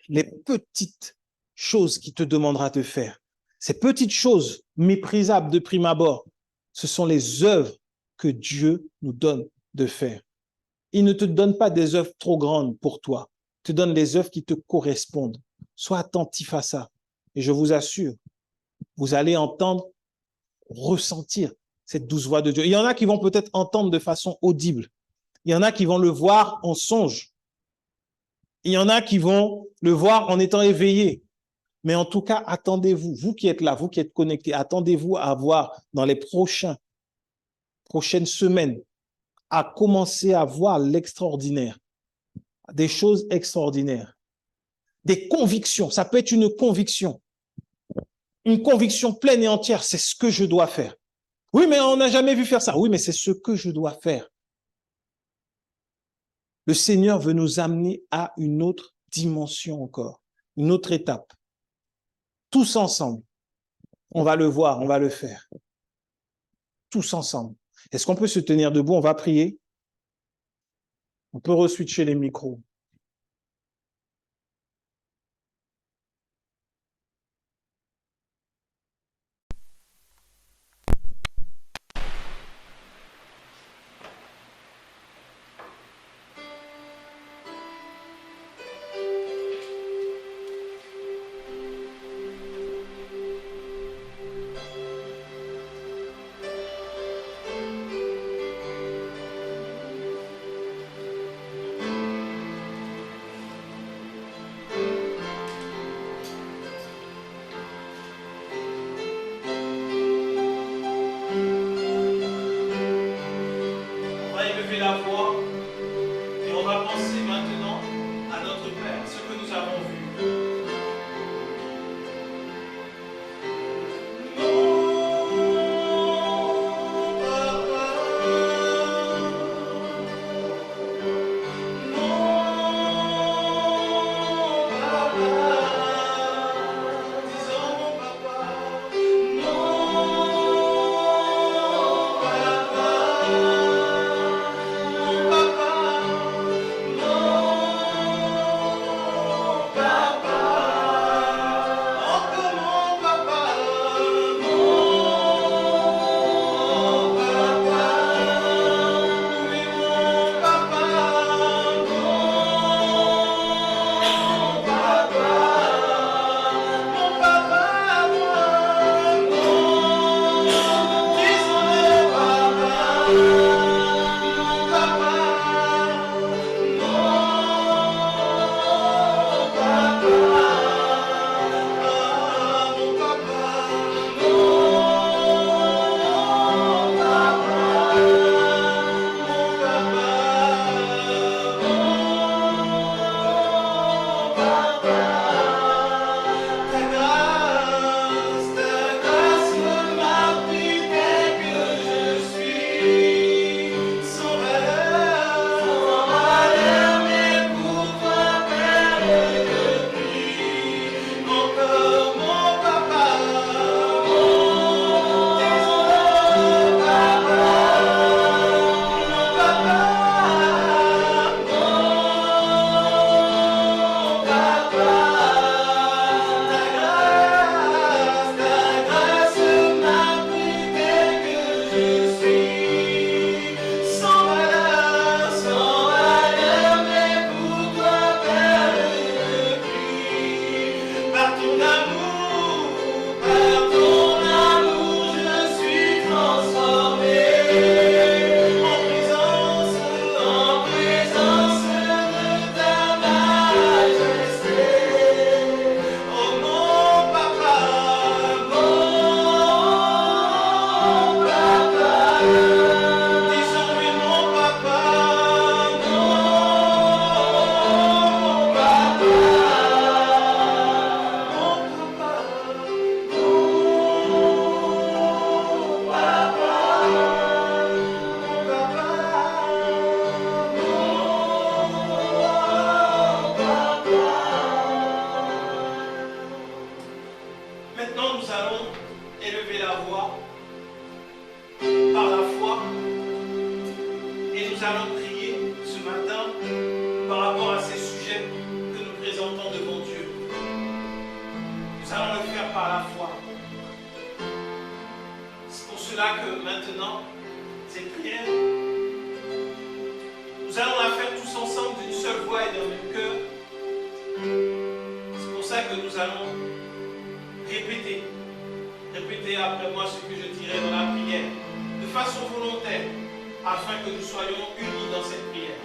les petites choses qu'il te demandera de faire. Ces petites choses méprisables de prime abord, ce sont les œuvres que Dieu nous donne de faire. Il ne te donne pas des œuvres trop grandes pour toi. Il te donne les œuvres qui te correspondent. Sois attentif à ça. Et je vous assure, vous allez entendre, ressentir cette douce voix de Dieu. Il y en a qui vont peut-être entendre de façon audible. Il y en a qui vont le voir en songe. Il y en a qui vont le voir en étant éveillés. Mais en tout cas, attendez-vous, vous qui êtes là, vous qui êtes connectés, attendez-vous à voir dans les prochaines semaines, à commencer à voir l'extraordinaire, des choses extraordinaires, des convictions. Ça peut être une conviction pleine et entière, c'est ce que je dois faire. Oui, mais on n'a jamais vu faire ça. Oui, mais c'est ce que je dois faire. Le Seigneur veut nous amener à une autre dimension encore, une autre étape. Tous ensemble, on va le voir, on va le faire. Tous ensemble. Est-ce qu'on peut se tenir debout? On va prier. On peut re-switcher les micros. On va élever la voix et on va penser maintenant à notre Père, ce que nous avons vu. Papa, maintenant, cette prière, nous allons la faire tous ensemble d'une seule voix et d'un même cœur. C'est pour ça que nous allons répéter après moi ce que je dirai dans la prière, de façon volontaire, afin que nous soyons unis dans cette prière.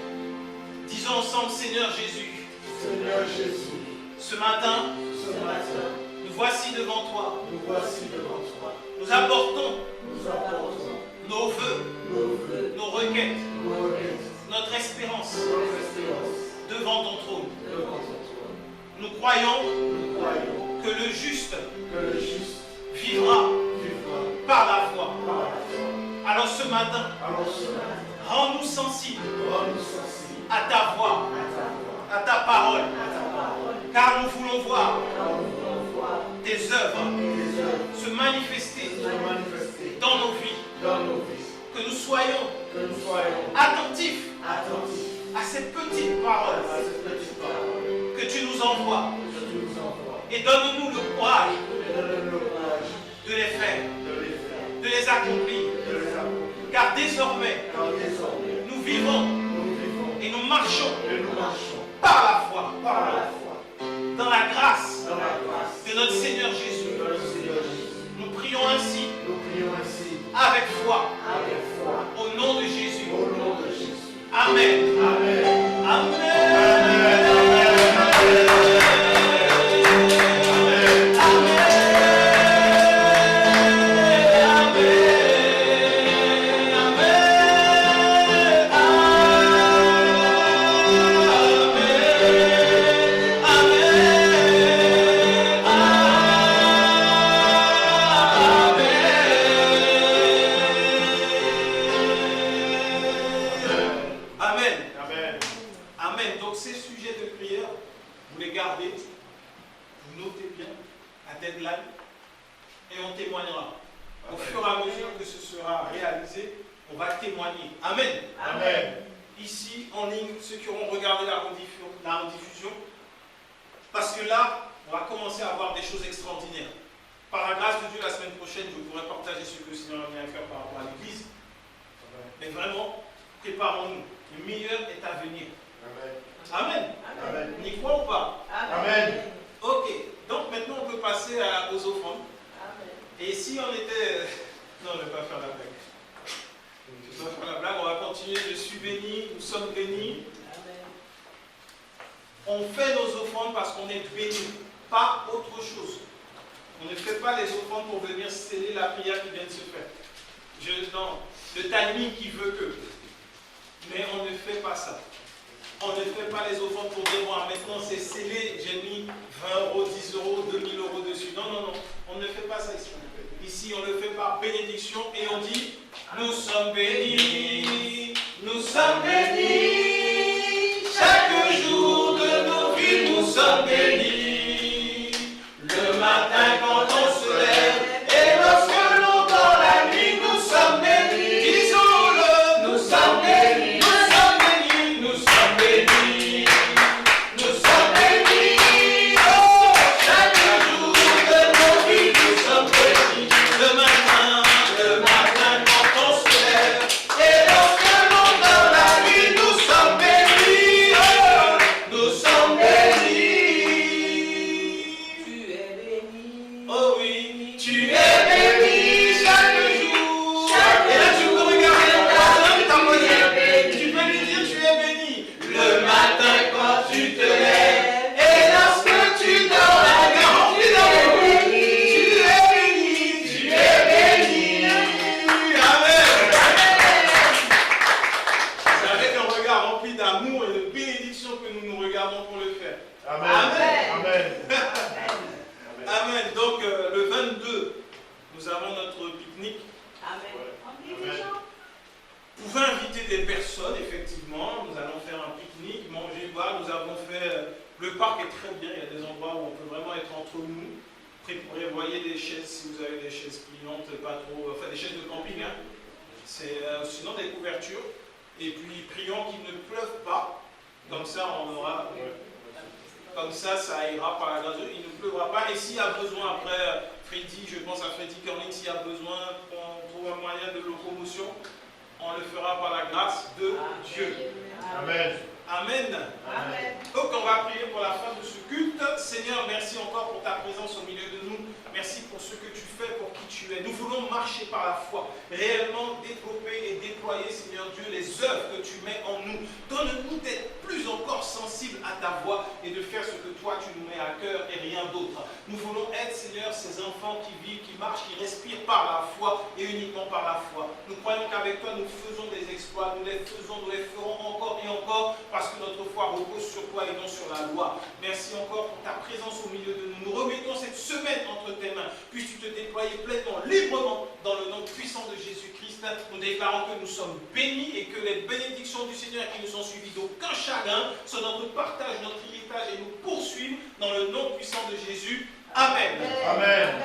Disons ensemble, Seigneur Jésus, Seigneur Jésus, ce matin, nous voici devant toi. Nous apportons nos vœux, nos requêtes, notre espérance devant ton trône. Nous croyons que le juste vivra par la foi. Alors ce matin, rends-nous sensibles à ta voix, à ta parole, car nous voulons voir tes œuvres se manifester dans nos vies, que nous soyons attentifs à ces petites paroles que tu nous envoies, et donne-nous le courage de les faire, de les accomplir, car désormais nous vivons et nous marchons par la foi dans la grâce de notre Seigneur Jésus. Nous prions ainsi avec foi au nom de Jésus. Amen. Parce que là, on va commencer à voir des choses extraordinaires. Par la grâce de Dieu, la semaine prochaine, je pourrai partager ce que le Seigneur vient faire par rapport à l'Église. Mais vraiment, préparons-nous. Le meilleur est à venir. Amen. On y croit ou pas? Amen. Ok. Donc maintenant, on peut passer aux offrandes. Et si on était... Non, je ne vais pas faire la blague. Je ne vais pas faire la blague. On va continuer. Je suis béni. Nous sommes bénis. On fait nos offrandes parce qu'on est bénis, pas autre chose. On ne fait pas les offrandes pour venir sceller la prière qui vient de se faire. Non, le timing qui veut que. Mais on ne fait pas ça. On ne fait pas les offrandes pour dire, bon, maintenant c'est scellé, j'ai mis 20 euros, 10 euros, 2000 euros dessus. Non, non, non. On ne fait pas ça ici. Ici, on le fait par bénédiction et on dit, nous sommes bénis, nous sommes bénis. Chaque jour de nos vies, nous sommes bénis. Le matin quand on se lève et lorsque l'on dort la nuit, nous sommes bénis. Disons-le, nous sommes bénis, nous sommes bénis, nous sommes bénis. Nous sommes bénis. Oh, chaque jour de nos vies, nous sommes bénis. Le matin quand on se lève et lorsque l'on dort la nuit, nous sommes bénis. Nous sommes bénis. Tu es béni. Oh oui, tu es béni chaque jour. Et là, tu peux regarder ton voisin et t'applaudir. Tu peux lui dire tu es béni. Le matin quand tu te lèves et lorsque tu dors la nuit, rempli d'amour. Tu es béni. Tu es béni. Amen. C'est avec un regard rempli d'amour et de bénédiction que nous nous regardons pour le faire. Amen. Amen. Donc le 22, nous avons notre pique-nique. Vous pouvez inviter des personnes, effectivement. Nous allons faire un pique-nique, manger, boire. Nous avons fait... le parc est très bien. Il y a des endroits où on peut vraiment être entre nous. Prévoyez des chaises, si vous avez des chaises pliantes, pas trop... Enfin, des chaises de camping, hein. C'est sinon des couvertures. Et puis, prions qu'il ne pleuve pas. Comme ça, on aura... Comme ça ira par la grâce de Dieu. Il ne pleuvra pas. Et s'il y a besoin, après, Freddy, je pense à Freddy Curling, s'il y a besoin qu'on trouve trouve un moyen de locomotion, on le fera par la grâce de Dieu. Amen. Amen. Amen. Donc on va prier pour la fin de ce culte. Seigneur, merci encore pour ta présence au milieu de nous. Merci pour ce que tu fais, pour qui tu es. Nous voulons marcher par la foi, réellement développer et déployer, Seigneur Dieu, les œuvres que tu mets en nous. Donne-nous d'être plus encore sensibles à ta voix et de faire ce que toi tu nous mets à cœur et rien d'autre. Nous voulons être, Seigneur, ces enfants qui vivent, qui marchent, qui respirent par la foi et uniquement par la foi. Nous croyons qu'avec toi nous faisons des exploits, nous les faisons, nous les ferons encore et encore parce que notre foi repose sur toi et non sur la loi. Merci encore pour ta présence au milieu de nous. Nous remettons cette semaine entre tes mains. Puisses-tu te déployer pleinement, librement, dans le nom puissant de Jésus-Christ. Nous déclarons que nous sommes bénis et que les bénédictions du Seigneur qui nous ont suivis d'aucun chagrin sont notre partage, notre héritage et nous poursuivent dans le nom puissant de Jésus. Amen. Amen.